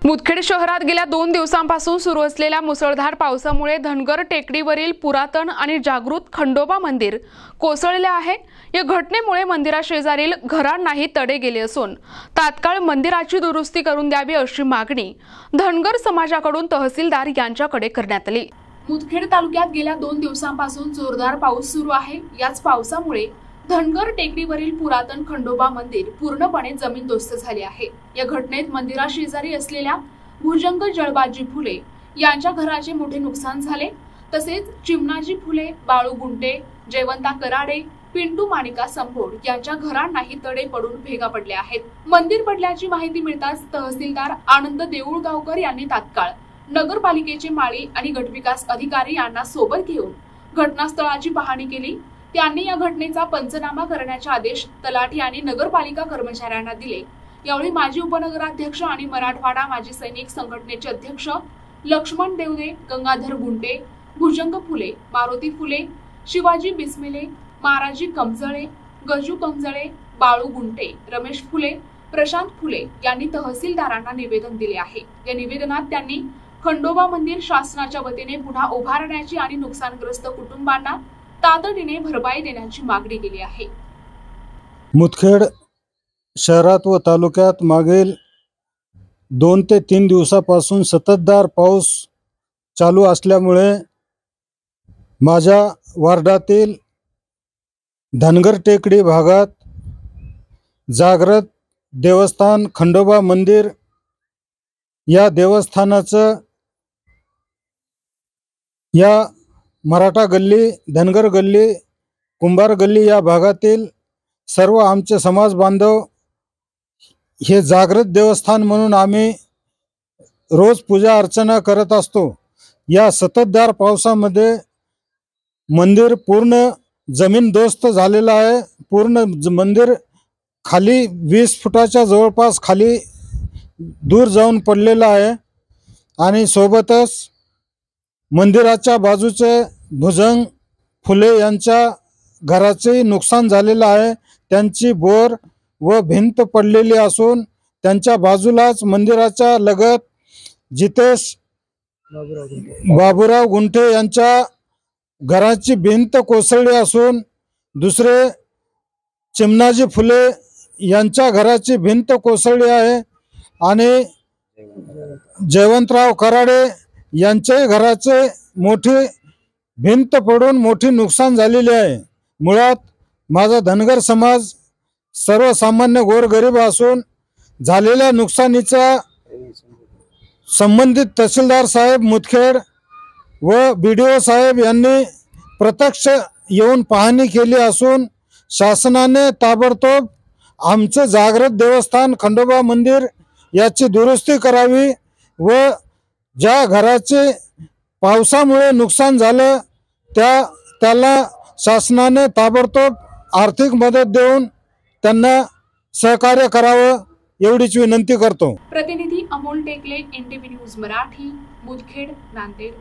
मुदखेड शहरात गेल्या 2 दिवसांपासून सुरू असलेल्या मुसळधार पावसामुळे धनगर टेकडीवरील पुरातन आणि जागृत खंडोबा मंदिर कोसळले आहे। या घटनेमुळे मंदिराशेजारील घरांनाही तडे गेले असून तात्काळ मंदिराची दुरुस्ती करून द्यावी अशी मागणी धनगर समाजाकडून तहसीलदार यांच्याकडे करण्यात आली। मुदखेड तालुक्यात गेल्या 2 दिवसांपासून जोरदार पाऊस सुरू आहे। याच पावसामुळे धनगर टेकडीवरील पुरातन खंडोबा मंदिर पूर्णपणे जमीनदोस्त झाले आहे। या घटनेत मंदिराशेजारी असलेल्या भुजंग जळबाजी फुले यांच्या घराचे मोठे नुकसान झाले। तसेच चिमणाजी फुले, बाळू गुंटे, जयवंता कराडे, पिंटू माणिका संभोड यांच्या घरांनाही तडे पडून भेगा पडल्या आहेत। मंदिर पडल्याची माहिती मिळताच तहसीलदार आनंद देऊळगावकर यांनी तात्काळ नगरपालिकेचे माळी आणि गटविकास अधिकारी यांना सोबत घेऊन घटनास्थळाची पाहणी केली। त्यांनी या घटनेचा पंचनामा करण्याचे आदेश तलाठी आणि नगरपालिका कर्मचाऱ्यांना दिले। यावेळी माजी उपनगराध्यक्ष आणि मराठवाडा माजी सैनिक संघटनेचे अध्यक्ष लक्ष्मण देवदे, गंगाधर गुंटे, भुजंग फुले, मारुती फुले, शिवाजी बिस्मिले, महाराजी कमजळे, गजू कमजळे, बाळू गुंटे, रमेश फुले, प्रशांत फुले यांनी तहसीलदारांना निवेदन दिले आहे। या निवेदनात त्यांनी खंडोबा मंदिर शासनाच्या वतीने पुन्हा उभारण्याची आणि नुकसानग्रस्त कुटुंबांना तातडीने भरपाई देण्याची मागणी केली आहे। मुदखेड शहरात व तालुक्यात मागील 2 ते 3 दिवसापासून सततधार पाऊस चालू असल्यामुळे माझ्या वार्डातील धनगर टेकडी भागात जागृत देवस्थान खंडोबा मंदिर या देवस्थानाचं या मराठा गल्ली, धनगर गल्ली, कुंभार गल्ली या भागातील सर्व आमचे समाज बांधव हे जागृत देवस्थान म्हणून आम्ही रोज पूजा अर्चना करत असतो। या सततधार पावसामध्ये मंदिर पूर्ण जमीनदोस्त झालेलं आहे। पूर्ण मंदिर खाली 20 फुटाच्या जवळपास खाली दूर जाऊन पडलेलं आहे आणि सोबतच मंदिराच्या बाजूचे भुजंग फुले यांच्या घराचे नुकसान झालेलं आहे। त्यांची बोर व भिंत पडलेली असून त्यांच्या बाजूलाच मंदिराच्या लगत जितेश बाबूराव गुंठे यांच्या घराची भिंत कोसळली असून दुसरे चिमणाजी फुले यांच्या घराची भिंत कोसळली आहे आणि जयवंतराव कराडे यांच्या घराचे मोठी भिंत पडून मोठी नुकसान झालेले आहे। मुळात माझा धनगर समाज सर्वसामान्य गोरगरीब असून झालेल्या नुकसानीचा संबंधित तहसीलदार साहेब मुदखेड व BDO साहेब यांनी प्रत्यक्ष येऊन पाहणी केली असून शासनाने ताबडतोब आमचे जागृत देवस्थान खंडोबा मंदिर याची दुरुस्ती करावी व ज्या घराचे पावसामुळे नुकसान झालं त्याला शासनाने ताबडतोब आर्थिक मदत देऊन त्यांना सहकार्य करावं एवढीच विनंती करतो। प्रतिनिधी अमोल टेकले, NTV न्यूज मराठी, मुदखेड, नांदेड।